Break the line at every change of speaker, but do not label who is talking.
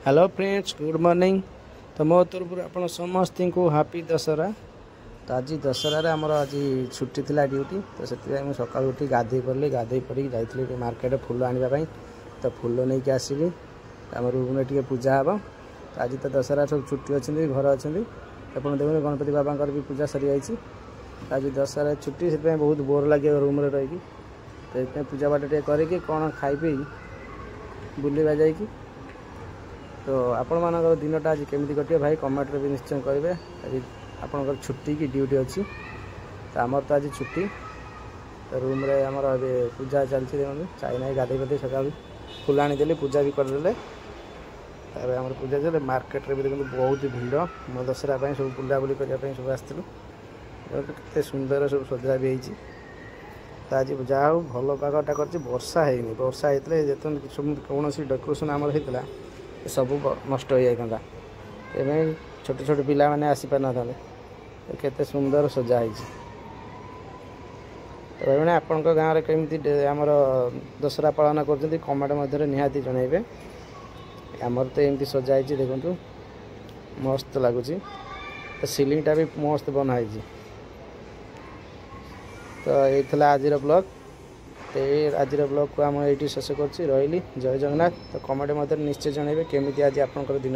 Hello friends good morning. तो मो तरफ आप समस्त को हापी दशहरा। तो आज दशहर आमर आज छुट्टी थी ड्यूटी तो से सका उठी गाधे पड़ी गाधे पड़ी जाइए मार्केट फुल आने तो फुल नहीं कि आसवि आम रूम टे पूजा हम। तो आज तो दशहरा सब छुट्टी अच्छे घर अच्छा आप देखते गणपति बाबा भी पूजा सरी जाइए। आज दशहरा छुट्टी से बहुत बोर लगे रूम रही तो पूजा पाठ टे करके कौन खाई पी बुलवा जा। तो आपण मान दिनटा आज केमी कटे भाई कमेंट भी निश्चय करेंगे। आज आपंकर छुट्टी की ड्यूटी अच्छी तो आमर तो आज छुट्टी तो रूम रे आमर ए पूजा चलती देखते चाइना गाधे गाधे सका फुल आनीदे पूजा भी करदे आम पूजा चले मार्केट रे भी देखते बहुत भिड़ मो दशहरा सब बुलाबुली करने सब आसते सुंदर सब सजा भी होती। तो आज जहाँ हो भल पागटा कर वर्षा है वर्षा होते जिते कौन डेकोरेशन आमर होता सब नष्ट हो जाता छोटे छोटे पिला मैंने आसीपार ना केते सुंदर सजा है। तो भाई मैंने आपण गाँव में केमी आमर दशहरा पालन कर कमेंट मध्य निहाती जनइबे। आमर तो एमती सजा है देखु मस्त लगुच तो सिलिंगटा भी मस्त बनाई। तो ये आज ब्लॉग तो आज ब्लॉग को आम ये शेष कर रही जय जगन्नाथ। तो कमेंट मध्य निश्चय जनइबे केमी आज आपंकर दिन।